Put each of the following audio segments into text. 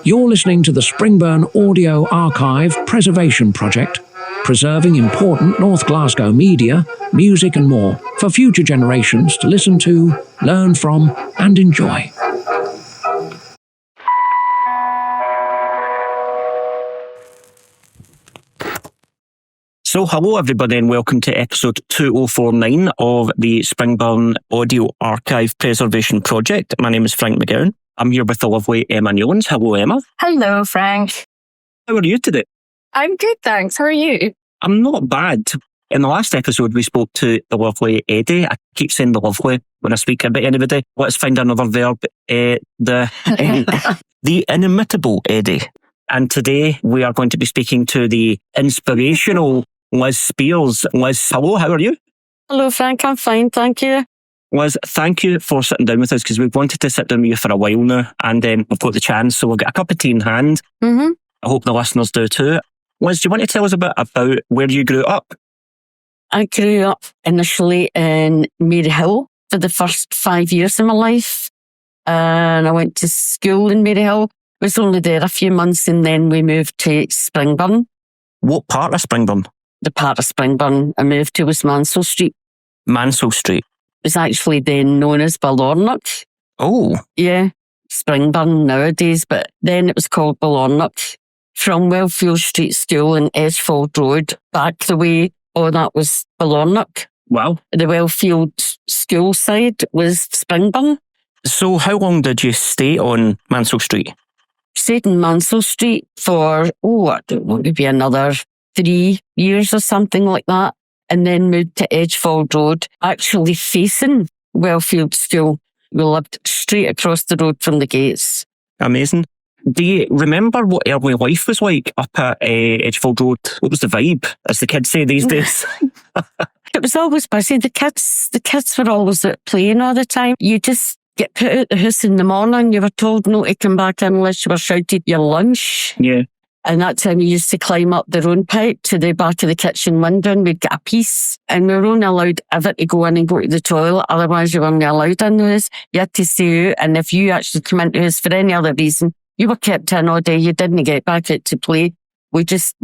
You're listening to the Springburn Audio Preservation Project, preserving important North Glasgow media, music and more for future generations to listen to, learn from and enjoy. So hello everybody and welcome to episode 2049 of the Springburn Audio Archive Preservation Project. My name is Frank McGowan. I'm here with the lovely Emma Newlands. Hello Emma. Hello Frank. How are you today? I'm good, thanks. How are you? I'm not bad. In the last episode we spoke to the lovely Eddie. I keep saying the lovely when I speak about anybody. Let's find another verb. The inimitable Eddie. And today we are going to be speaking to the inspirational Liz Speirs. Liz, hello, how are you? Hello Frank, I'm fine, thank you. Liz, thank you for sitting down with us because we've wanted to sit down with you for a while now and we've got the chance, so we'll get a cup of tea in hand. Mm-hmm. I hope the listeners do too. Liz, do you want to tell us a bit about where you grew up? I grew up initially in Maryhill for the first 5 years of my life, and I went to school in Maryhill. I was only there a few months and then we moved to Springburn. What part of Springburn? The part of Springburn I moved to was Mansell Street. Mansell Street? It was actually then known as Balornock. Oh. Yeah, Springburn nowadays, but then it was called Balornock. From Wellfield Street School in Edgefold Road, back the way, that was Balornock. Wow. The Wellfield School side was Springburn. So how long did you stay on Mansell Street? Stayed in Mansell Street for, I don't know, maybe another 3 years or something like that. And then moved to Edgefold Road, actually facing Wellfield School. We lived straight across the road from the gates. Amazing. Do you remember what early life was like up at Edgefold Road? What was the vibe, as the kids say these days? It was always busy. The kids were always out playing all the time. You just get put out the house in the morning. You were told not to come back unless you were shouted your lunch. Yeah. And that time we used to climb up the road pipe to the back of the kitchen window and we'd get a piece. And we were only allowed ever to go in and go to the toilet. Otherwise you weren't allowed in the house. You had to stay out. And if you actually came into the house for any other reason, you were kept in all day. You didn't get back out to play. We just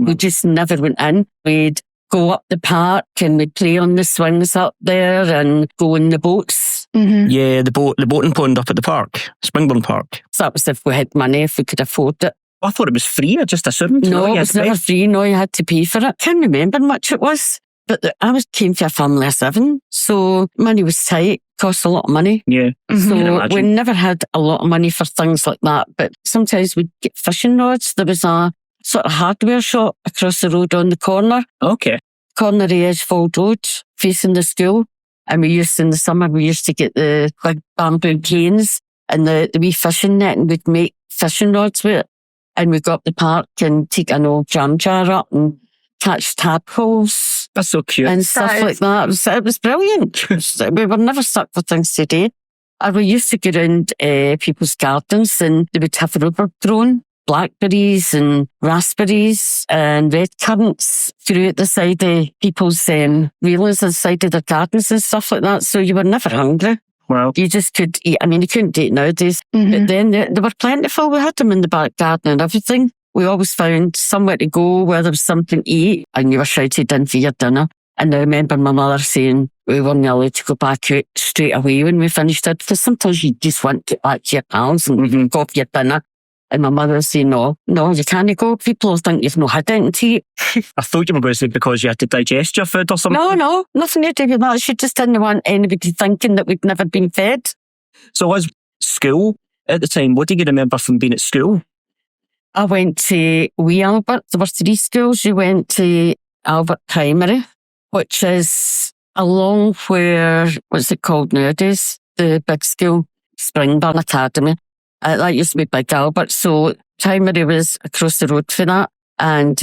never went in. We'd go up the park and we'd play on the swings up there and go in the boats. Mm-hmm. Yeah, the boating pond up at the park, Springburn Park. So that was if we had money, if we could afford it. I thought it was free. I just assumed. No, it was never free. No, you had to pay for it. Can't remember how much it was. But came from a family of 7. So money was tight. Cost a lot of money. Yeah. So we never had a lot of money for things like that. But sometimes we'd get fishing rods. There was a sort of hardware shop across the road on the corner. Okay. Corner of Edgefold Road, facing the school. And in the summer, we used to get the big bamboo canes and the wee fishing net and we'd make fishing rods with it. And we'd go up the park and take an old jam jar up and catch tadpoles. That's so cute. And stuff like that. It was brilliant. We were never stuck for things today. And we used to go around people's gardens and they would have rubber grown, blackberries and raspberries and red currants throughout the side of people's railings, the side of their gardens and stuff like that. So you were never hungry. Wow. You just could eat. I mean, you couldn't eat nowadays. Mm-hmm. But then they were plentiful. We had them in the back garden and everything. We always found somewhere to go where there was something to eat and you were shouted in for your dinner. And I remember my mother saying we weren't allowed to go back out straight away when we finished it because sometimes you just want to get back to your pals and go for your dinner. And my mother would say, no, you can't go. People will think you've not had anything to eat. I thought you were going to say because you had to digest your food or something. No, nothing to do with that. She just didn't want anybody thinking that we'd never been fed. So was school at the time, what do you remember from being at school? I went to Wee Albert. There were 3 schools. You went to Albert Primary, which is along where, what's it called nowadays? The big school, Springburn Academy. That used to be Big Albert. So primary was across the road for that. And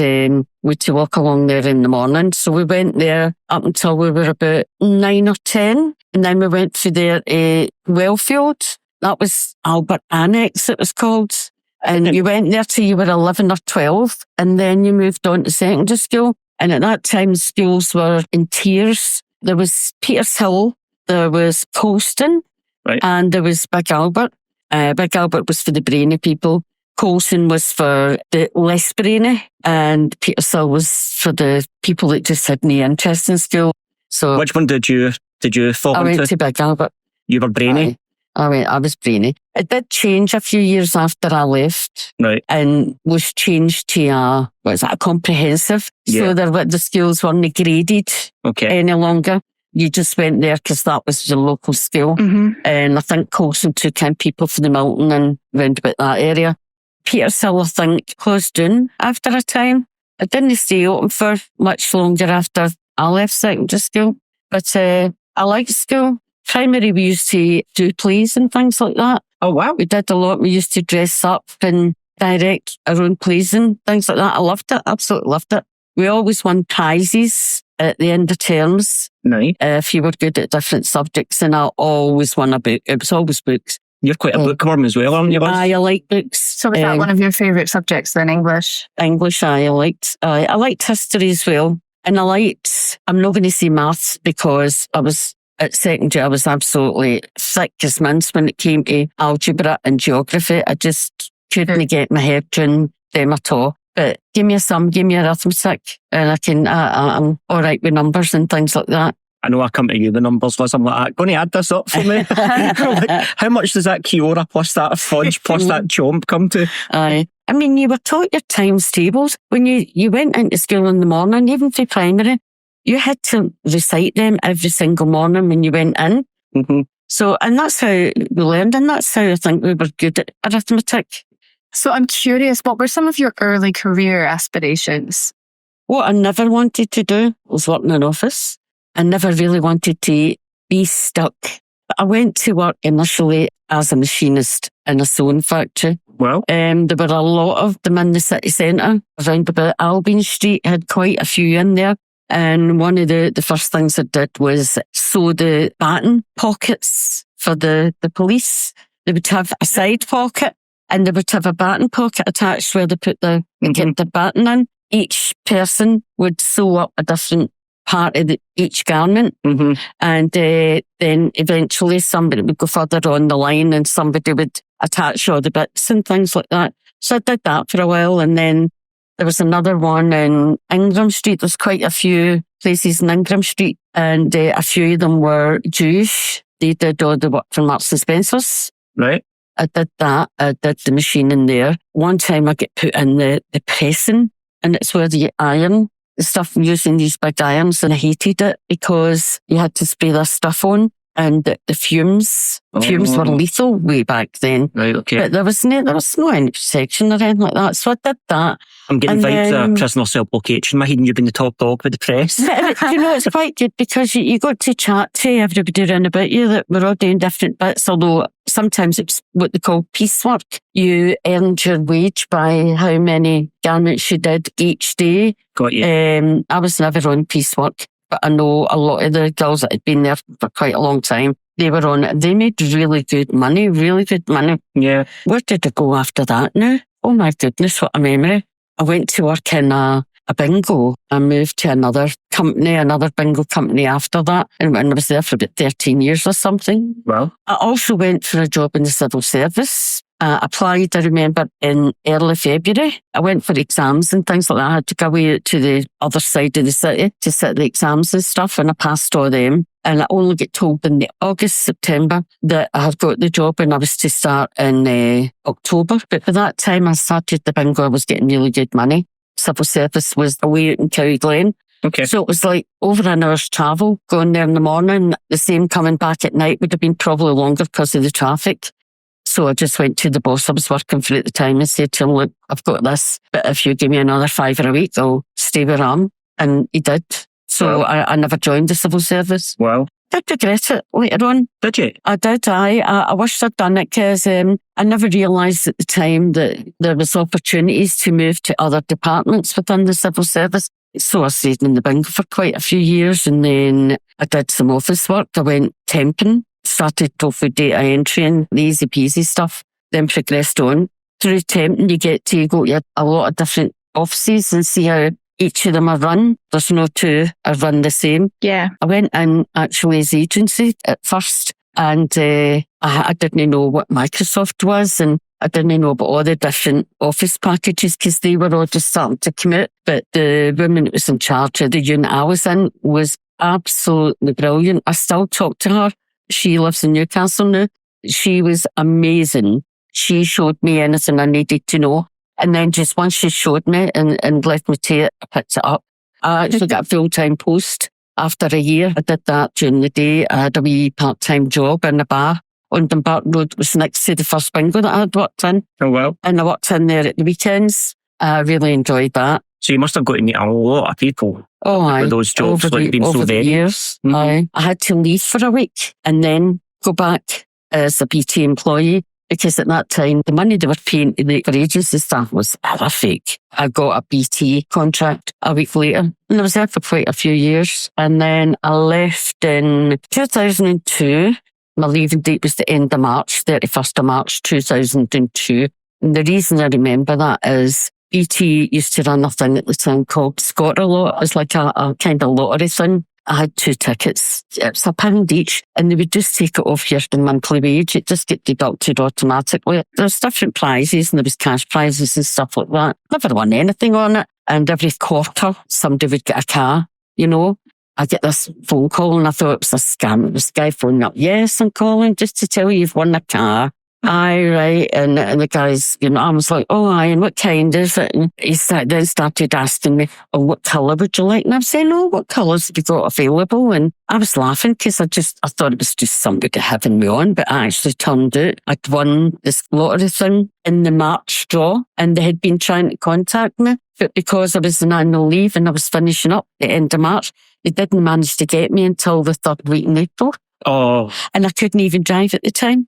we had to walk along there in the morning. So we went there up until we were about 9 or 10. And then we went through there Wellfield. That was Albert Annex, it was called. And you went there till you were 11 or 12. And then you moved on to secondary school. And at that time, schools were in tiers. There was Petershill, there was Colston, right, and there was Big Albert. Big Albert was for the brainy people. Coulson was for the less brainy, and Petershill was for the people that just had no interest in school. So Which one did you fall I into? went to Big Albert. You were brainy? I was brainy. It did change a few years after I left, Right. and was changed to a comprehensive. Yeah. So the schools weren't graded Okay. any longer. You just went there because that was the local school. And I think Coulson took in people from the Milton and round about that area. Petershill, I think, closed down after a time. It didn't stay open for much longer after I left secondary school. But I liked school. Primary, we used to do plays and things like that. Oh, wow. We did a lot. We used to dress up and direct our own plays and things like that. I loved it. Absolutely loved it. We always won prizes at the end of terms. Nice. If you were good at different subjects, and I always won a book. It was always books. You're quite a bookworm as well, aren't you, Liz? I like books. So was that one of your favourite subjects then, English? English, I liked history as well. And I'm not going to say maths because I was at secondary, I was absolutely thick as mince when it came to algebra and geography. I just couldn't get my head around them at all. But give me a sum, give me arithmetic, and I'm all right with numbers and things like that. I know I come to you, the numbers, Liz. I'm like, going to add this up for me. Like, how much does that Kiora plus that fudge plus that chomp come to? I mean, you were taught your times tables. When you went into school in the morning, even for primary, you had to recite them every single morning when you went in. So, and that's how we learned, and that's how I think we were good at arithmetic. So I'm curious, what were some of your early career aspirations? What I never wanted to do was work in an office. I never really wanted to be stuck. I went to work initially as a machinist in a sewing factory. Well, There were a lot of them in the city centre, around about Albion Street, had quite a few in there. And one of the first things I did was sew the baton pockets for the police. They would have a side pocket and they would have a baton pocket attached where they put get the baton in. Each person would sew up a different part of each garment. And then eventually somebody would go further on the line and somebody would attach all the bits and things like that. So I did that for a while, and then there was another one in Ingram Street. There's quite a few places in Ingram Street, and a few of them were Jewish. They did all the work for Marks and Spencer's. right. I did that. I did the machine in there. One time I get put in the pressing, and it's where you iron the stuff using these big irons, and I hated it because you had to spray this stuff on, and the fumes were lethal way back then. Right, okay. But there was no any protection or anything like that. So I did that. I'm getting and vibes then- of prisoner cell blockade in my head, and you've been the top dog with the press. You know, it's quite good because you got to chat to everybody around about you that we're all doing different bits, although sometimes it's what they call piecework. You earned your wage by how many garments you did each day. Got you. I was never on piecework, but I know a lot of the girls that had been there for quite a long time, they were on it. They made really good money. Yeah. Where did I go after that now? Oh my goodness, what a memory. I went to work in a bingo. I moved to another bingo company after that. And I was there for about 13 years or something. Well, I also went for a job in the civil service. Applied, I remember, in early February. I went for exams and things like that. I had to go away to the other side of the city to sit the exams and stuff, and I passed all them. And I only get told in the August, September that I had got the job and I was to start in October. But by that time I started the bingo, I was getting really good money. Civil service was away out in Cowie Glen. okay. So it was like over an hour's travel going there in the morning. The same coming back at night would have been probably longer because of the traffic. So I just went to the boss I was working for at the time and said to him, look, I've got this, but if you give me another £5 a week, I'll stay where I am. And he did. So I never joined the civil service. Well, I did regret it later on. did you? I did, I wished I'd done it because I never realised at the time that there was opportunities to move to other departments within the civil service. So I stayed in the bingo for quite a few years, and then I did some office work. I went temping, started off with data entry and the easy peasy stuff, then progressed on. Through temping, you get to go to a lot of different offices and see how each of them are run. There's no two are run the same. Yeah. I went in actually as agency at first, and I didn't know what Microsoft was, and I didn't know about all the different office packages because they were all just starting to come out. But the woman that was in charge of the unit I was in was absolutely brilliant. I still talk to her. She lives in Newcastle now. She was amazing. She showed me anything I needed to know. And then just once she showed me and left me to it, I picked it up. I actually got a full-time post after a year. I did that during the day. I had a wee part-time job in a bar on Dumbarton Road. It was next to the first bingo that I had worked in. Oh, well. And I worked in there at the weekends. I really enjoyed that. So you must have got to meet a lot of people Oh, aye. with those jobs, Over like being so the varied. years. Mhm. Aye. I had to leave for a week and then go back as a BT employee because at that time, the money they were paying for agency staff was horrific. I got a BT contract a week later and I was there for quite a few years. And then I left in 2002. My leaving date was the end of March, 31st of March 2002. And the reason I remember that is BT used to run a thing at the time called Scotter Lot. It was like a kind of lottery thing. I had 2 tickets. It's £1 each, and they would just take it off your monthly wage. It just get deducted automatically. There's different prizes, and there was cash prizes and stuff like that. Never won anything on it. And every quarter, somebody would get a car, you know. I get this phone call, and I thought it was a scam. It was the guy phoning up. Yes, I'm calling just to tell you you've won a car. Aye, right. And the guys, you know, I was like, oh, aye, and what kind is it? And he then started asking me, oh, what colour would you like? And I was saying, oh, what colours have you got available? And I was laughing because I thought it was just somebody having me on, but I actually turned out I'd won this lottery thing in the March draw, and they had been trying to contact me, but because I was on annual leave and I was finishing up at the end of March, they didn't manage to get me until the 3rd week in April. Oh. And I couldn't even drive at the time.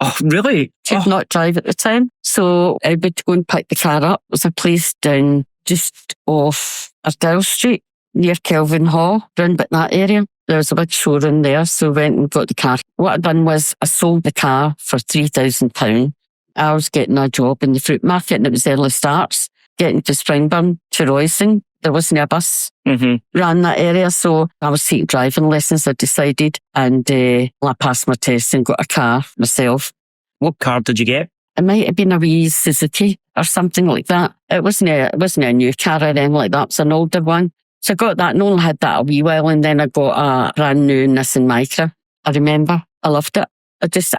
Oh, really? Could not drive at the time. So I would go and pick the car up. It was a place down just off Ardell Street near Kelvin Hall, round about that area. There was a big showroom there, so I went and got the car. What I'd done was I sold the car for £3,000. I was getting a job in the fruit market and it was early starts, getting to Springburn, to Royston. There wasn't a bus ran that area, so I was taking driving lessons, I decided, and I passed my test and got a car myself. What car did you get? It might have been a wee Suzuki or something like that. It wasn't a new car or anything like that. It was an older one. So I got that and only had that a wee while, and then I got a brand new Nissan Micra. I remember. I loved it.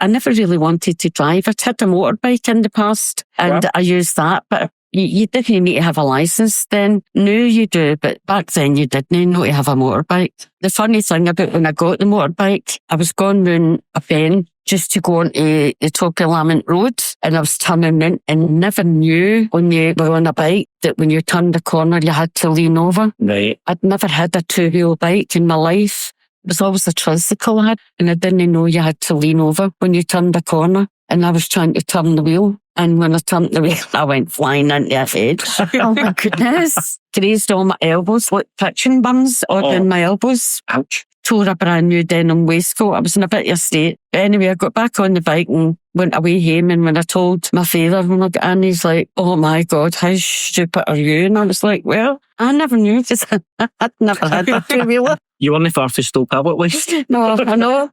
I never really wanted to drive. I'd had a motorbike in the past and I used that, but you didn't need to have a licence then. Now you do, but back then you didn't need to have a motorbike. The funny thing about when I got the motorbike, I was going round a bend just to go on to the top of Lamont Road, and I was turning in and never knew when you were on a bike that when you turned the corner you had to lean over. Right. I'd never had a 2-wheel bike in my life. It was always a tricycle I had, and I didn't know you had to lean over when you turned the corner, and I was trying to turn the wheel. And when I turned the wheel, I went flying into a hedge. Oh my goodness. Grazed all my elbows, like pitching burns on my elbows. Ouch. Tore a brand new denim waistcoat. I was in a bit of a state. But anyway, I got back on the bike and went away home. And when I told my father when I got in, he's like, oh my God, how stupid are you? And I was like, well, I never knew because I'd never had a 2-wheeler. You weren't far to Stoke at least. No, I know.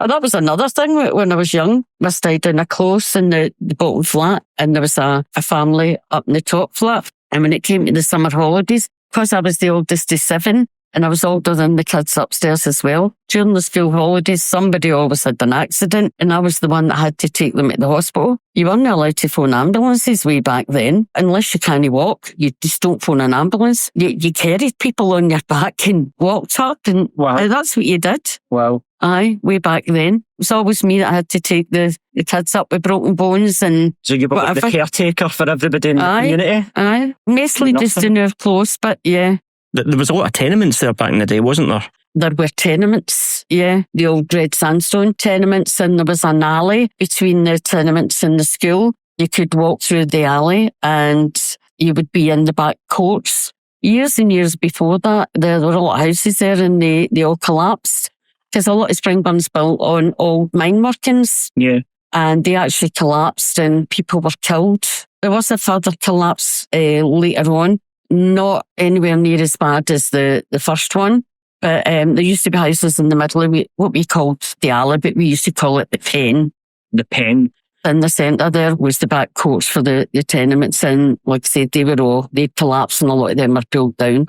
And that was another thing when I was young. I stayed in a close in the bottom flat, and there was a family up in the top flat. And when it came to the summer holidays, because I was the oldest of 7, and I was older than the kids upstairs as well, during the school holidays, somebody always had an accident, and I was the one that had to take them at the hospital. You weren't allowed to phone ambulances way back then. Unless you can't walk, you just don't phone an ambulance. You carried people on your back and walked up, and that's what you did. Wow. Aye, way back then. It was always me that had to take the kids up with broken bones and so you were like the caretaker for everybody in the community? Aye, mostly just in our close, but yeah. There was a lot of tenements there back in the day, wasn't there? There were tenements, yeah. The old red sandstone tenements, and there was an alley between the tenements and the school. You could walk through the alley and you would be in the back courts. Years and years before that, there were a lot of houses there and they all collapsed. Because a lot of Springburn's built on old mine workings. Yeah. And they actually collapsed and people were killed. There was a further collapse later on, not anywhere near as bad as the first one. But there used to be houses in the middle of what we called the alley, but we used to call it the pen. The pen. in the centre there was the back courts for the tenements, and like I said, they'd collapsed and a lot of them are pulled down.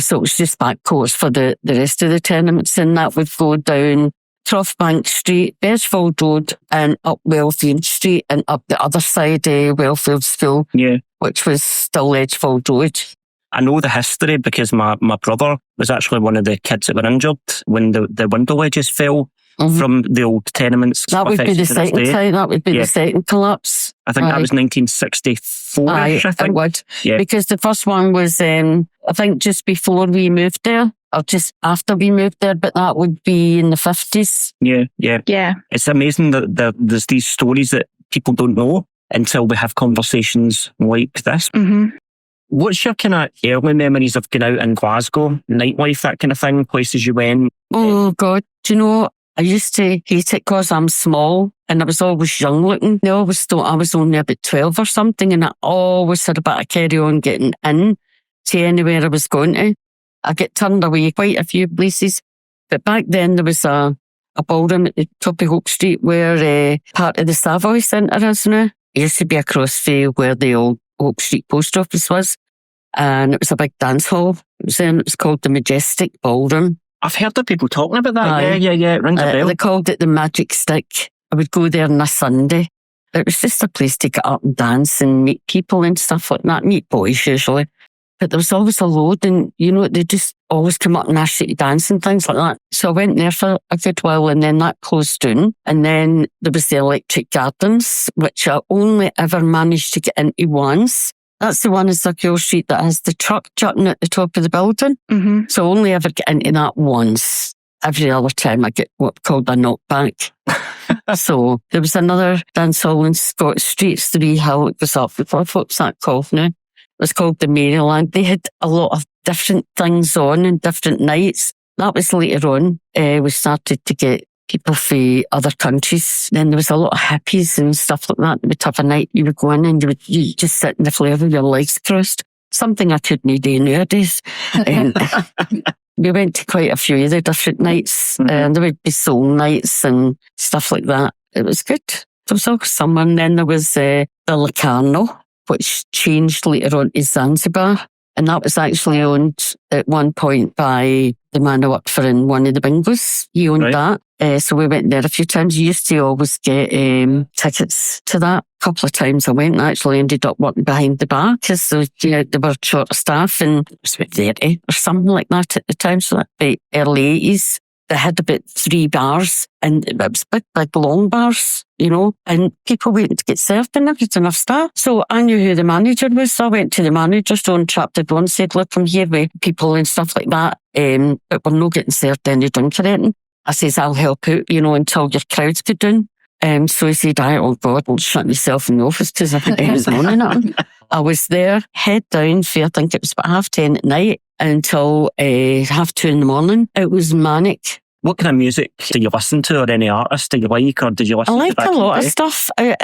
So it was just back courts for the rest of the tenements, and that would go down Trothbank Street, Beresford Road, and up Wellfield Street, and up the other side, Wellfield School, which was still Edgefield Road. I know the history because my brother was actually one of the kids that were injured when the window ledges fell from the old tenements. That would be the second time. That would be the second collapse. I think that was 1964. I think it would. Because the first one was, I think, just before we moved there, or just after we moved there, but that would be in the 50s. Yeah. It's amazing that there's these stories that people don't know until we have conversations like this. What's your kind of early memories of going out in Glasgow, nightlife, that kind of thing, places you went? Oh, God. Do you know, I used to hate it because I'm small and I was always young looking. They always thought I was only about 12 or something, and I always had a bit of carry on getting in to anywhere I was going to. I get turned away quite a few places. But back then there was a ballroom at the top of Hope Street where part of the Savoy Centre is now. It used to be across from where the old Hope Street post office was, and it was a big dance hall. It was called the Majestic Ballroom. I've heard of people talking about that. Yeah. It rings a bell. They called it the Magic Stick. I would go there on a Sunday. It was just a place to get up and dance and meet people and stuff like that. Meet boys usually. But there was always a load, and they just always come up and ask you to dance and things like that. So I went there for a good while, and then that closed down. And then there was the Electric Gardens, which I only ever managed to get into once. That's the one in Circular Street that has the truck jutting at the top of the building. So I only ever get into that once. Every other time I get what's called a knockback. So there was another dance hall in Scott Street, 3 Hill. It was up before. What's that called now? It was called the Maryland. They had a lot of different things on and different nights. That was later on. We started to get people from other countries. Then there was a lot of hippies and stuff like that. They would have a night, you would go in and you just sit in the floor with your legs crossed. Something I couldn't do nowadays. We went to quite a few of the different nights. And there would be soul nights and stuff like that. It was good. There was always someone. Then there was the Locarno, which changed later on to Zanzibar. And that was actually owned at one point by the man who worked for in one of the bingos. He owned that. So we went there a few times. You used to always get tickets to that. A couple of times I went and actually ended up working behind the bar because they were short of staff, and it was about 30 or something like that at the time. So that was early 80s. They had about 3 bars, and it was big, long bars, and people waiting to get served and everything enough staff. So I knew who the manager was. So I went to the manager, so and trapped everyone, said, look, I'm here with people and stuff like that, but we're not getting served any drink or anything. I says, I'll help out, until your crowds get down. So he said, oh God, I'll shut myself in the office because I think I was on it. I was there, head down for, I think it was about 10:30 at night until 2:30 in the morning. It was manic. What kind of music do you listen to, or any artist do you like, or did you listen to? I liked a lot of stuff. It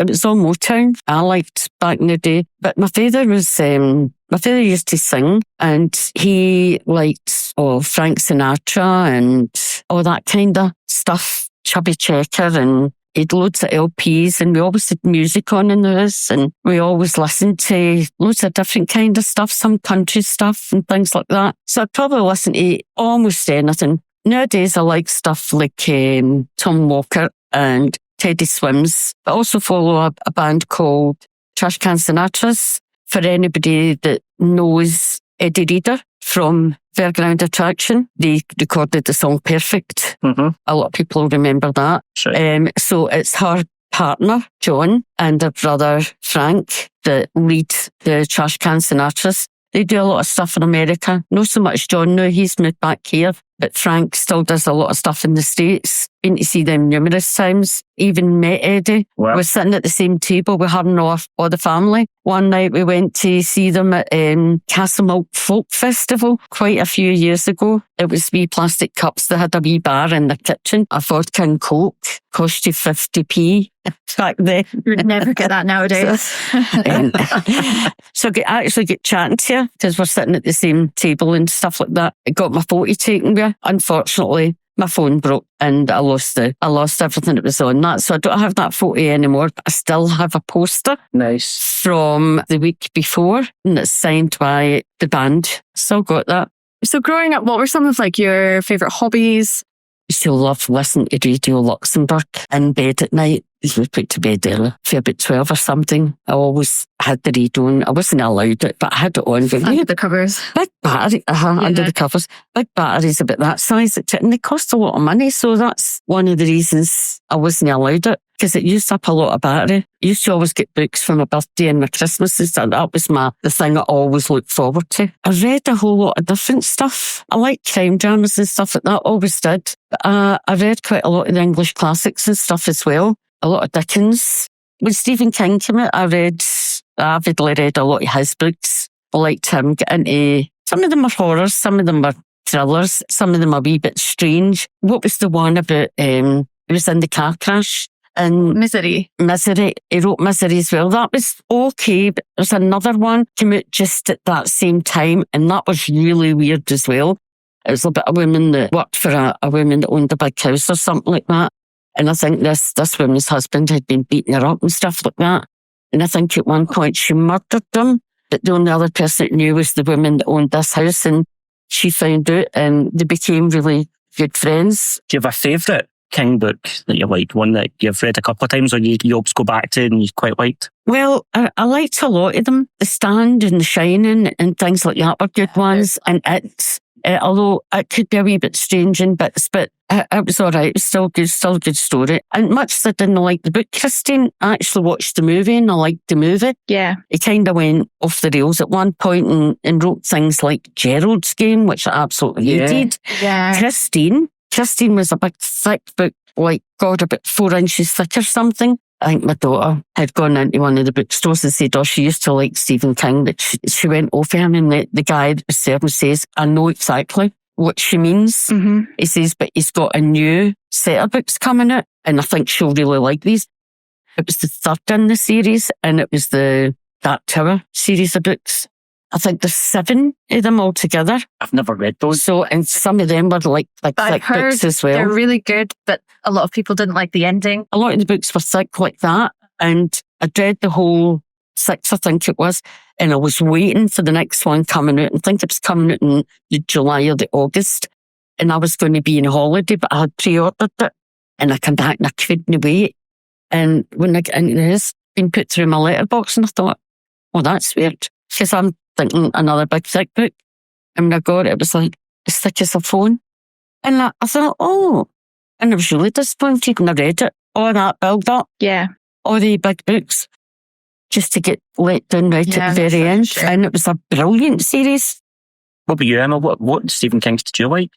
was all Motown. I liked back in the day. But my father used to sing, and he liked Frank Sinatra and all that kind of stuff, Chubby Checker, and he had loads of LPs, and we always had music on in the house, and we always listened to loads of different kind of stuff, some country stuff and things like that. So I'd probably listen to almost anything. Nowadays, I like stuff like Tom Walker and Teddy Swims. I also follow a band called Trash Can Sinatras. For anybody that knows Eddie Reader from Fairground Attraction, they recorded the song Perfect. A lot of people remember that. Sure. So it's her partner, John, and her brother, Frank, that lead the Trash Can Sinatras. They do a lot of stuff in America. Not so much John now, he's moved back here. But Frank still does a lot of stuff in the States. Been to see them numerous times. Even met Eddie. Wow. We were sitting at the same table with her and all the family. One night we went to see them at Castlemilk Folk Festival quite a few years ago. It was wee plastic cups. They had a wee bar in the kitchen. A vodka and Coke cost you 50p back then. You'd never get that nowadays. So actually get chatting to you because we're sitting at the same table and stuff like that. I got my photo taken with her. Unfortunately, my phone broke and I lost everything that was on that. So I don't have that photo anymore, but I still have a poster Nice. from the week before, and it's signed by the band. Still got that. So growing up, what were some of like your favourite hobbies? Used to love listening to Radio Luxembourg in bed at night. We put to bed early, for about 12 or something. I always had the radio on. I wasn't allowed it, but I had it on. Under the covers. Big battery, under the covers. Big batteries about that size, and they cost a lot of money. So that's one of the reasons I wasn't allowed it, because it used up a lot of battery. I used to always get books for my birthday and my Christmases, and that was the thing I always looked forward to. I read a whole lot of different stuff. I like crime dramas and stuff like that, always did. But I read quite a lot of the English classics and stuff as well. A lot of Dickens. When Stephen King came out, I avidly read a lot of his books. I liked him. Get into, some of them are horrors, some of them are thrillers, some of them are a wee bit strange. What was the one about, it was in the car crash? And Misery. He wrote Misery as well. That was okay, but there's another one came out just at that same time, and that was really weird as well. It was about a woman that worked for a woman that owned a big house or something like that. And I think this woman's husband had been beating her up and stuff like that. And I think at one point she murdered them, but the only other person that knew was the woman that owned this house, and she found out and they became really good friends. Do you have a favourite King book that you liked? One that you've read a couple of times or you always go back to and you quite liked? Well, I liked a lot of them. The Stand and The Shining and things like that were good ones. And although it could be a wee bit strange in bits, but it was all right. It was still a good story. And much as I didn't like the book, Christine, I actually watched the movie and I liked the movie. Yeah. It kind of went off the rails at one point and wrote things like Gerald's Game, which I absolutely hated. Yeah. Christine was a big thick book, like God, about 4 inches thick or something. I think my daughter had gone into one of the bookstores and said, she used to like Stephen King, but she went off him, and the guy that was serving says, I know exactly what she means. Mm-hmm. He says, but he's got a new set of books coming out, and I think she'll really like these. It was the third in the series, and it was the Dark Tower series of books. I think there's 7 of them altogether. I've never read those. So, and some of them were like thick books as well. They're really good, but a lot of people didn't like the ending. A lot of the books were thick like that, and I read the whole 6, I think it was, and I was waiting for the next one coming out. I think it was coming out in July or the August, and I was going to be on holiday, but I had pre-ordered it, and I came back and I couldn't wait. And when I got into this, been put through my letterbox, and I thought, well, that's weird, because I'm thinking another big thick book. And when I got it, it was like as thick as a phone. And I thought, and I was really disappointed when I read it. All that build up. Yeah. All the big books. Just to get let down right at the very end. Sure. And it was a brilliant series. What about you, Emma? What Stephen King's did you like?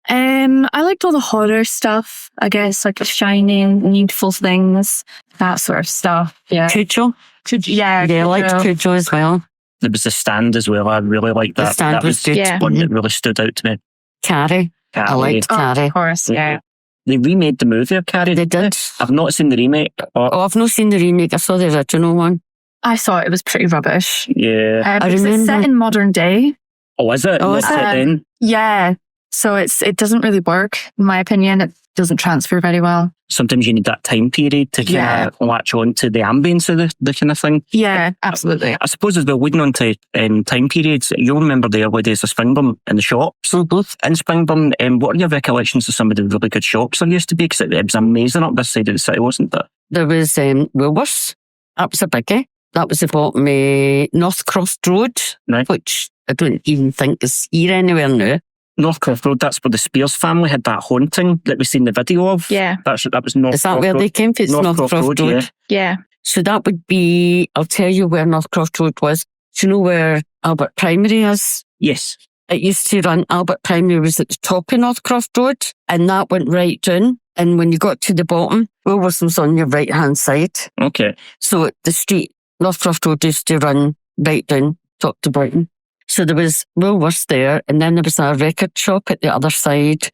I liked all the horror stuff, I guess, like The Shining, Needful Things, that sort of stuff. Yeah. Cujo. Yeah. I liked Cujo as well. There was The Stand as well. I really liked that. The Stand that was good. Yeah. one that really stood out to me. Carrie. I liked Carrie. Of course, yeah. They remade the movie of Carrie. They did. I've not seen the remake. I've not seen the remake. I saw the original one. I thought it was pretty rubbish. Yeah. Because it's set in modern day. Oh, is it? Oh, What's is it it? then? Yeah. So it doesn't really work, in my opinion. It doesn't transfer very well. Sometimes you need that time period to kind of latch on to the ambience of the kind of thing. Yeah, absolutely. I suppose as well, leading on to time periods, you'll remember the early days of Springburn in the shops. In Springburn, what are your recollections of some of the really good shops there used to be? Because it was amazing up this side of the city, wasn't it? There was Woolworths. That was a biggie. That was about Northcroft Road, Right. which I don't even think is here anywhere now. Northcroft Road, that's where the Speirs family had that haunting that we seen the video of. Yeah. That was Northcroft Is that where Road. they came from? It's Northcroft Road. yeah. Yeah. So that would be, I'll tell you where Northcroft Road was. Do you know where Albert Primary is? Yes. It used to run, Albert Primary was at the top of Northcroft Road, and that went right down. And when you got to the bottom, Woolworths was on your right hand side. Okay. So the street, Northcroft Road, used to run right down, top to bottom. So there was Woolworths there, and then there was a record shop at the other side,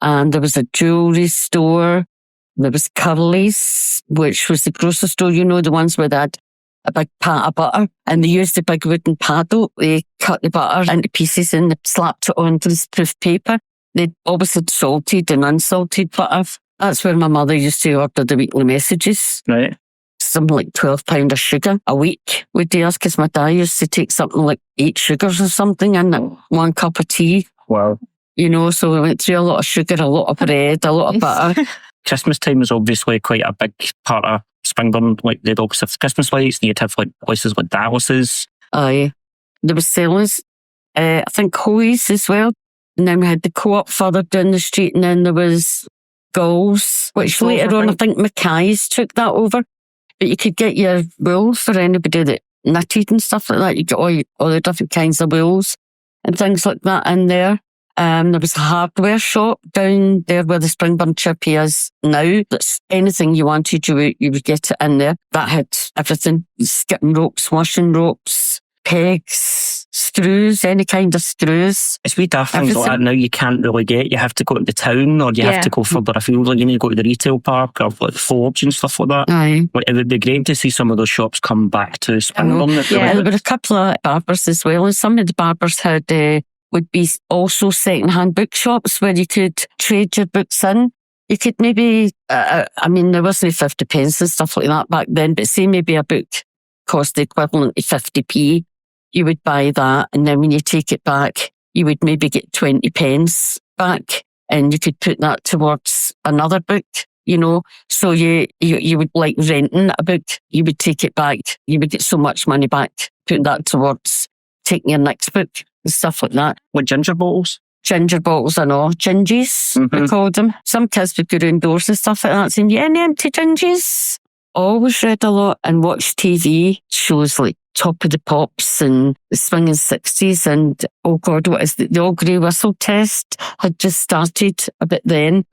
and there was a jewellery store. There was Curly's, which was the grocery store, you know, the ones where they had a big pat of butter, and they used the big wooden paddle. They cut the butter into pieces and they slapped it onto this proof paper. They always had salted and unsalted butter. That's where my mother used to order the weekly messages. Right. Something like £12 of sugar a week would do us, because my dad used to take something like 8 sugars or something and 1 cup of tea. Wow. So we went through a lot of sugar, a lot of bread, a lot of butter. Christmas time is obviously quite a big part of Springburn. Like, they'd always have Christmas lights, and you'd have like places like Dallas's. Aye. There was Sellers, I think Hoy's as well. And then we had the Co-op further down the street, and then there was Gulls, which later on I think Mackay's took that over. But you could get your wool for anybody that knitted and stuff like that. You get all the different kinds of wools and things like that in there. There was a hardware shop down there where the Springburn Chippy is now. That's anything you wanted, you would get it in there. That had everything: skipping ropes, washing ropes, pegs, screws, any kind of screws. It's wee daft things like that now you can't really get. You have to go to the town, or you have to go further afield. Like, you need to go to the retail park or like Forbes and stuff like that. Aye. But it would be great to see some of those shops come back to Springburn. There were a couple of barbers as well, and some of the barbers had would be also second-hand bookshops where you could trade your books in. You could maybe, there wasn't 50 pence and stuff like that back then, but say maybe a book cost the equivalent of 50p. You would buy that, and then when you take it back, you would maybe get 20 pence back, and you could put that towards another book, So you would, like renting a book, you would take it back, you would get so much money back, put that towards taking your next book and stuff like that. With ginger bottles? Ginger bottles and all. Gingies, we called them. Some kids would go indoors and stuff like that saying, any empty gingies? Always read a lot and watched TV shows like Top of the Pops and the Swinging 60s, and oh God, what is the All Grey Whistle test had just started a bit then.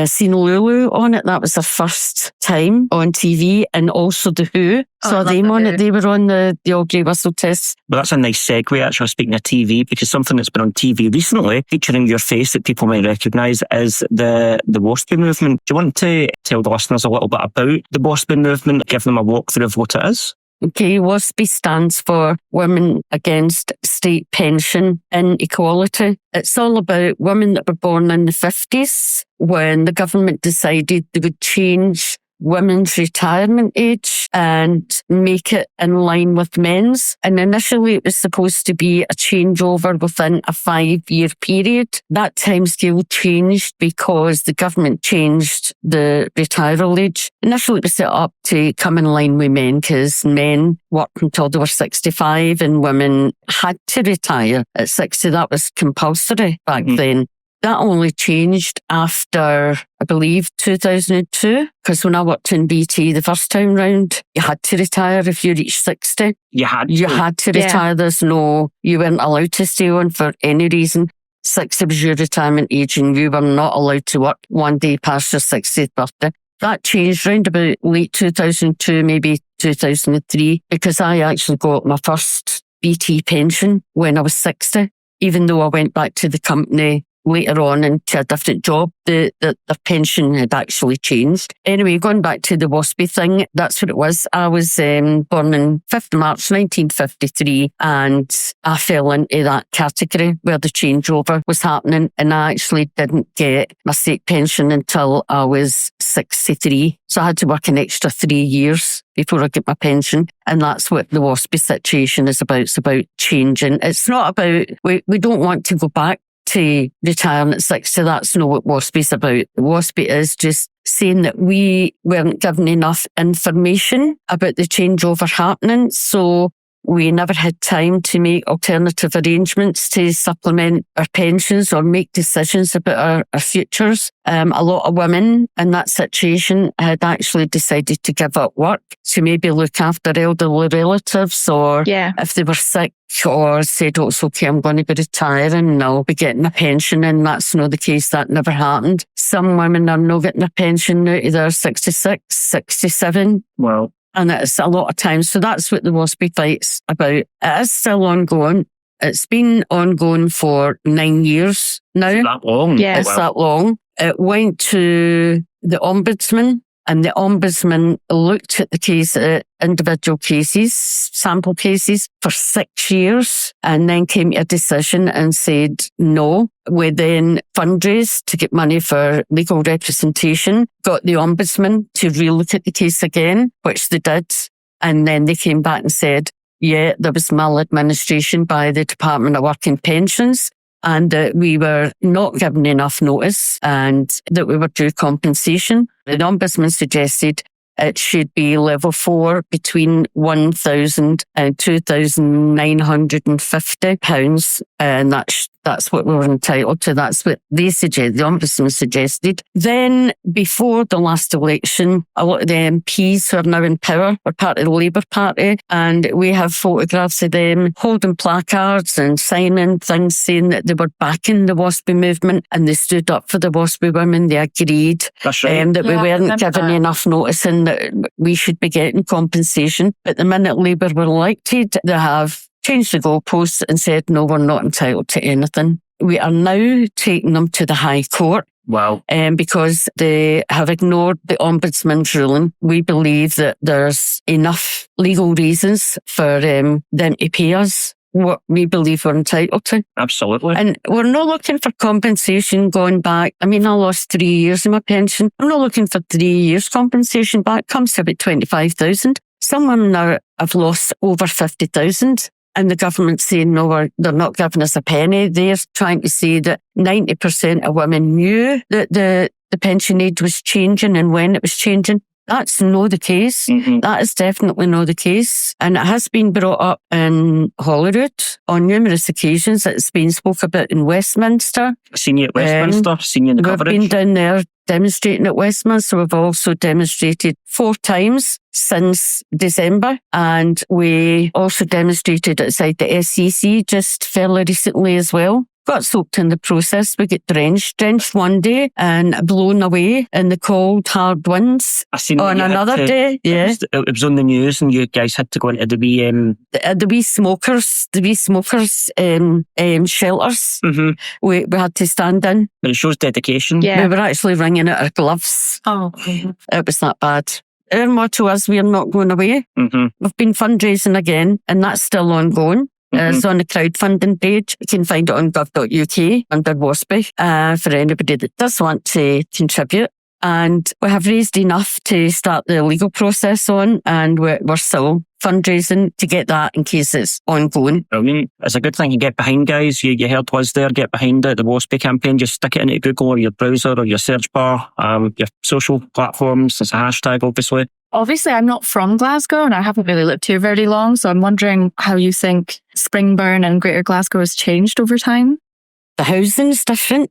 Seen Lulu on it. That was the first time on TV, and also The Who. Saw them on it. They were on the All Grey Whistle test. Well, that's a nice segue, actually, speaking of TV, because something that's been on TV recently, featuring your face that people might recognise, is the WASPy movement. Do you want to tell the listeners a little bit about the WASPy movement, give them a walkthrough of what it is? Okay, WASPy stands for Women Against State Pension Inequality. It's all about women that were born in the 50s when the government decided they would change women's retirement age and make it in line with men's. And initially it was supposed to be a changeover within a 5-year period. That timescale changed because the government changed the retirement age. Initially it was set up to come in line with men, because men worked until they were 65 and women had to retire at 60. That was compulsory back then. That only changed after, I believe, 2002, because when I worked in BT the first time round, you had to retire if you reached 60. You had to retire. You weren't allowed to stay on for any reason. 60 was your retirement age, and you were not allowed to work one day past your 60th birthday. That changed round about late 2002, maybe 2003, because I actually got my first BT pension when I was 60, even though I went back to the company later on into a different job. The pension had actually changed. Anyway, going back to the WASPy thing, that's what it was. I was born on 5th of March 1953, and I fell into that category where the changeover was happening, and I actually didn't get my state pension until I was 63. So I had to work an extra 3 years before I get my pension. And that's what the WASPy situation is about. It's about changing. It's not about, we don't want to go back to retiring at 60. That's not what WASPy's about. WASPy is just saying that we weren't given enough information about the changeover happening, so we never had time to make alternative arrangements to supplement our pensions or make decisions about our futures. A lot of women in that situation had actually decided to give up work to maybe look after elderly relatives, or if they were sick, or said, oh, it's okay, I'm going to be retiring and I'll be getting a pension. And that's not the case. That never happened. Some women are not getting a pension now to their 66, 67. Wow. And it's a lot of time. So that's what the WASPy fight's about. It is still ongoing. It's been ongoing for 9 years now. Is that long? Yeah. It's that long. It went to the Ombudsman And the Ombudsman looked at the case, individual cases, sample cases for 6 years, and then came to a decision and said no. We then fundraised to get money for legal representation, got the Ombudsman to relook at the case again, which they did. And then they came back and said, yeah, there was maladministration by the Department of Work and Pensions, and that we were not given enough notice and that we were due compensation. The Ombudsman suggested it should be level 4 between £1,000 and £2,950. And that's what we were entitled to. That's what they suggested, the Ombudsman suggested. Then, before the last election, a lot of the MPs who are now in power were part of the Labour Party, and we have photographs of them holding placards and signing things saying that they were backing the WASPI movement, and they stood up for the WASPI women. They agreed that we weren't given enough notice and that we should be getting compensation. But the minute Labour were elected, they have changed the goalposts and said, no, we're not entitled to anything. We are now taking them to the High Court. Wow. Because they have ignored the Ombudsman's ruling. We believe that there's enough legal reasons for them to pay us what we believe we're entitled to. Absolutely. And we're not looking for compensation going back. I mean, I lost 3 years of my pension. I'm not looking for 3 years compensation back. Comes to about 25,000. Some women now have lost over 50,000. And the government's saying, no, they're not giving us a penny. They're trying to say that 90% of women knew that the pension age was changing and when it was changing. That's not the case. Mm-hmm. That is definitely not the case. And it has been brought up in Holyrood on numerous occasions. It's been spoke about in Westminster. Seen you at Westminster, seen you in the We've coverage. been down there demonstrating at Westminster. We've also demonstrated 4 times since December, and we also demonstrated outside the SEC just fairly recently as well. Got soaked in the process. We get drenched one day and blown away in the cold, hard winds I seen on another day. Yeah. It was on the news, and you guys had to go into the wee... The wee smokers shelters. Mm-hmm. We had to stand in. But it shows dedication. Yeah. We were actually wringing out our gloves. Oh. It was that bad. Our motto is, we are not going away. Mm-hmm. We've been fundraising again, and that's still ongoing. It's on the crowdfunding page. You can find it on gov.uk under WASPI for anybody that does want to contribute. And we have raised enough to start the legal process on, and we're still fundraising to get that in case it's ongoing. Brilliant. It's a good thing to get behind, guys. You heard was there, get behind it. The WASPI campaign, just stick it into Google or your browser or your search bar, your social platforms. It's a hashtag, obviously. Obviously, I'm not from Glasgow and I haven't really lived here very long, so I'm wondering how you think Springburn and Greater Glasgow has changed over time. The housing's different.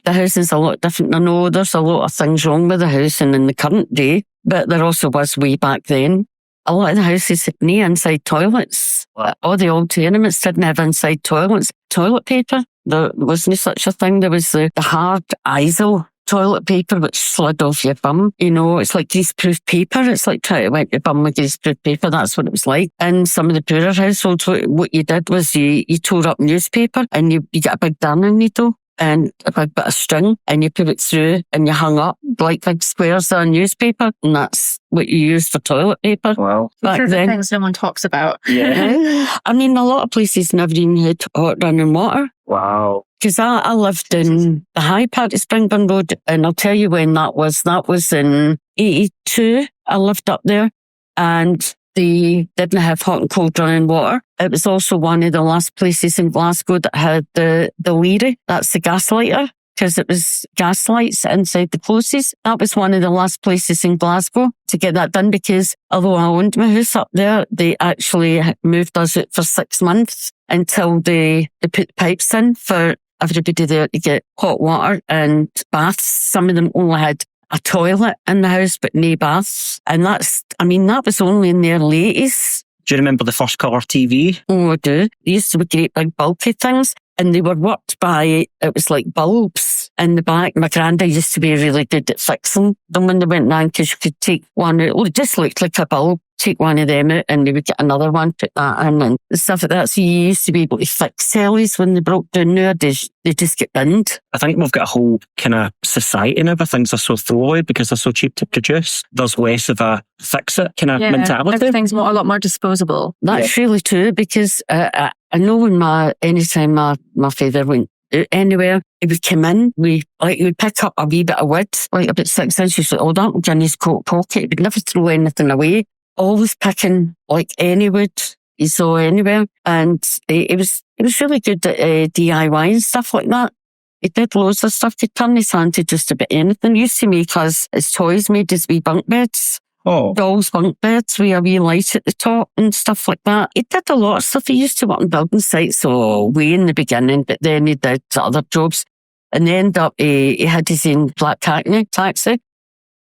The housing's a lot different. I know there's a lot of things wrong with the housing in the current day, but there also was way back then. A lot of the houses had no inside toilets. All the old tenements didn't have inside toilets. Toilet paper, there wasn't such a thing. There was the hard ISO toilet paper which slid off your bum. You know, it's like greaseproof paper. It's like trying to wipe your bum with greaseproof paper. That's what it was like. And some of the poorer households, what you did was you tore up newspaper and you got a big darning needle and a big bit of string and you put it through and you hung up like big squares on newspaper, and that's what you used for toilet paper. Wow. These are the things no one talks about. Yeah. I mean, a lot of places never even had hot running water. Wow. Because I lived in the high part of Springburn Road, and I'll tell you when that was. That was in 82. I lived up there, and they didn't have hot and cold running water. It was also one of the last places in Glasgow that had the Leary. That's the gas lighter, because it was gas lights inside the closes. That was one of the last places in Glasgow to get that done, because although I owned my house up there, they actually moved us out for 6 months until they put the pipes in for everybody there to get hot water and baths. Some of them only had a toilet in the house, but no baths. And that was only in the early 80s. Do you remember the first colour TV? Oh, I do. They used to be great big bulky things, and they were worked by, it was like bulbs in the back. My granddad used to be really good at fixing them when they went round, because you could take one out. It just looked like a bulb. take one of them out and we would get another one, put that in and stuff like that. So you used to be able to fix tellies when they broke down. Nowadays, they just get binned. I think we've got a whole kind of society now where things are so throwaway because they're so cheap to produce. There's less of a fix-it kind of mentality. Everything's a lot more disposable. That's really true because I know when anytime my father went out anywhere, he would come in, he would pick up a wee bit of wood, like about 6 inches old, up in his coat pocket. He would never throw anything away. Always picking like any wood he saw anywhere. And it was really good at DIY and stuff like that. He did loads of stuff. He'd turn his hand to just about anything. He used to make us his toys, made his wee bunk beds. Oh. Dolls' bunk beds with a wee light at the top and stuff like that. He did a lot of stuff. He used to work on building sites way in the beginning, but then he did other jobs. And then ended up, he had his own black taxi.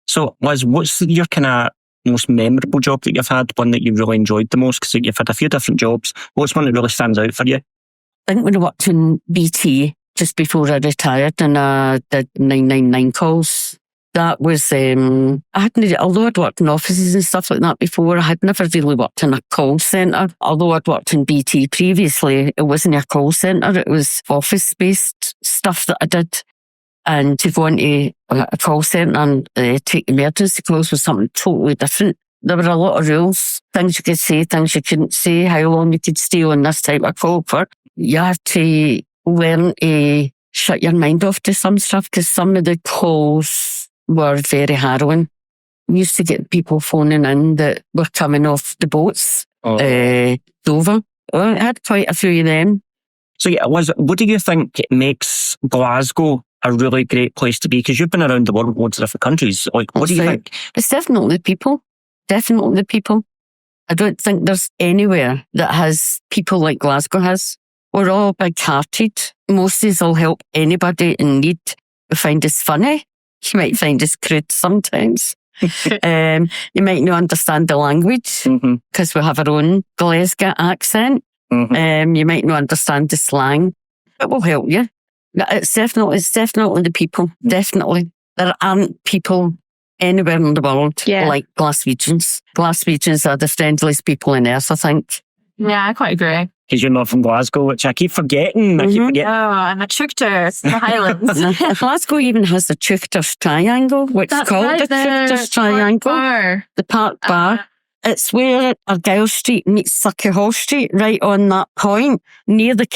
So, Liz, what's your kind of most memorable job that you've had, one that you really enjoyed the most? Because you've had a few different jobs. What's one that really stands out for you? I think when I worked in BT just before I retired and I did 999 calls. That was, although I'd worked in offices and stuff like that before, I had never really worked in a call centre. Although I'd worked in BT previously, it wasn't a call centre, it was office-based stuff that I did. And to go into a call centre and take emergency calls was something totally different. There were a lot of rules, things you could say, things you couldn't say, how long you could stay on this type of call for. You have to learn to shut your mind off to some stuff because some of the calls were very harrowing. We used to get people phoning in that were coming off the boats, Dover. I had quite a few of them. So yeah, Liz, what do you think makes Glasgow a really great place to be? Because you've been around the world, loads of different countries. Like, what do you think? It's definitely the people. Definitely the people. I don't think there's anywhere that has people like Glasgow has. We're all big-hearted. Most of us will help anybody in need. We find us funny. You might find us crude sometimes. You might not understand the language because we have our own Glasgow accent. You might not understand the slang, but we'll help you. It's definitely the people. Definitely. There aren't people anywhere in the world like Glaswegians. Glaswegians are the friendliest people on earth, I think. Yeah, I quite agree. Because you're not from Glasgow, which I keep forgetting. Oh, I'm a Chugter, the Highlands. Glasgow even has the Chugter's Triangle, which is called the Chugter's Triangle. The Park Bar. It's where Argyll Street meets Suckyhall Street, right on that point,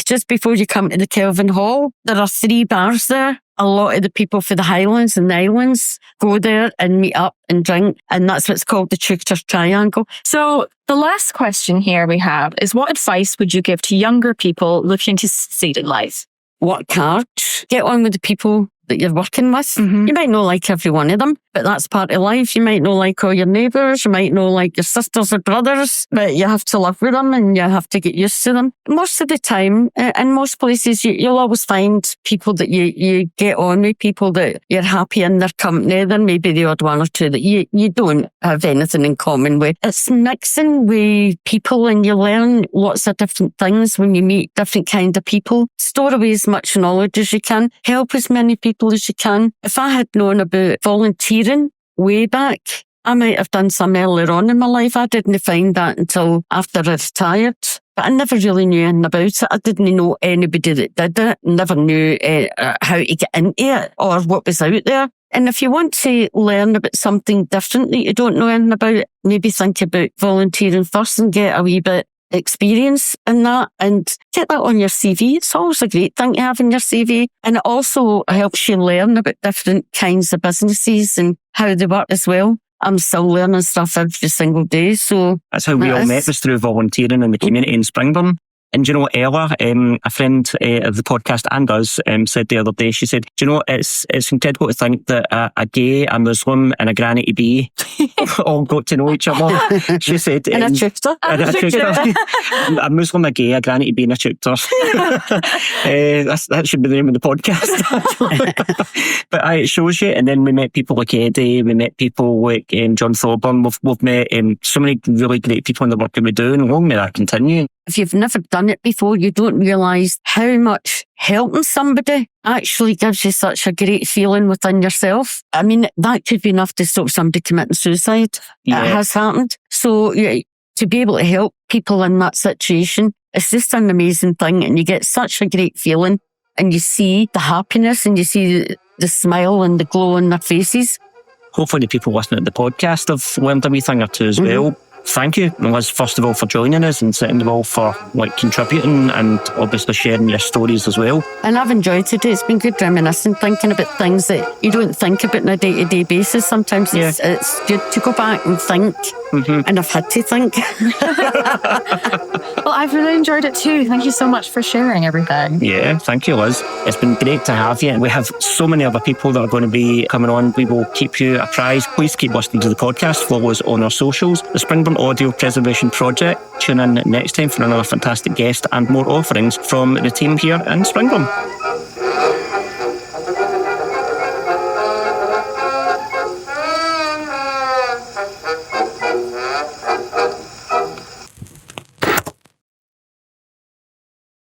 just before you come to the Kelvin Hall. There are 3 bars there. A lot of the people for the Highlands and the Islands go there and meet up and drink, and that's what's called the Chugter's Triangle. So the last question here we have is, what advice would you give to younger people looking to succeed in life? Work hard. Get on with the people that you're working with. You might not like every one of them, but that's part of life. You might not like all your neighbours, you might not like your sisters or brothers, but you have to live with them and you have to get used to them. Most of the time, in most places, you'll always find people that you get on with, people that you're happy in their company. There may be the odd one or two that you don't have anything in common with. It's mixing with people and you learn lots of different things when you meet different kind of people. Store away as much knowledge as you can. Help as many people as you can. If I had known about volunteering way back, I might have done some earlier on in my life. I didn't find that until after I retired. But I never really knew anything about it. I didn't know anybody that did it. Never knew how to get into it or what was out there. And if you want to learn about something different that you don't know anything about, maybe think about volunteering first and get a wee bit experience in that and get that on your CV. It's always a great thing to have in your CV. And it also helps you learn about different kinds of businesses and how they work as well. I'm still learning stuff every single day. So that's how we all met, was through volunteering in the community in Springburn. And do you know what, Ella, a friend of the podcast and us, said the other day, she said, do you know, it's incredible to think that a gay, a Muslim and a granny to be all got to know each other. She said... and a Chugter. A Muslim, a gay, a granny to be and a Chugter. That should be the name of the podcast. But it shows you. And then we met people like Eddie, we met people like John Thorburn. We've met so many really great people in the work that we do, and long may that continue. if you've never done it before, you don't realise how much helping somebody actually gives you such a great feeling within yourself. I mean, that could be enough to stop somebody committing suicide. Yeah. It has happened. So yeah, to be able to help people in that situation, it's just an amazing thing. And you get such a great feeling and you see the happiness and you see the smile and the glow on their faces. Hopefully the people listening to the podcast have learned a wee thing or two as well. Thank you, Liz, first of all, for joining us, and second of all, for contributing and obviously sharing your stories as well. And I've enjoyed it. It's been good reminiscing, thinking about things that you don't think about on a day-to-day basis. Sometimes it's good to go back and think, and I've had to think. Well, I've really enjoyed it too. Thank you so much for sharing everything. Yeah, thank you, Liz. It's been great to have you. We have so many other people that are going to be coming on. We will keep you apprised. Please keep listening to the podcast. Follow us on our socials. The Springburn Audio Preservation Project. Tune in next time for another fantastic guest and more offerings from the team here in Springburn.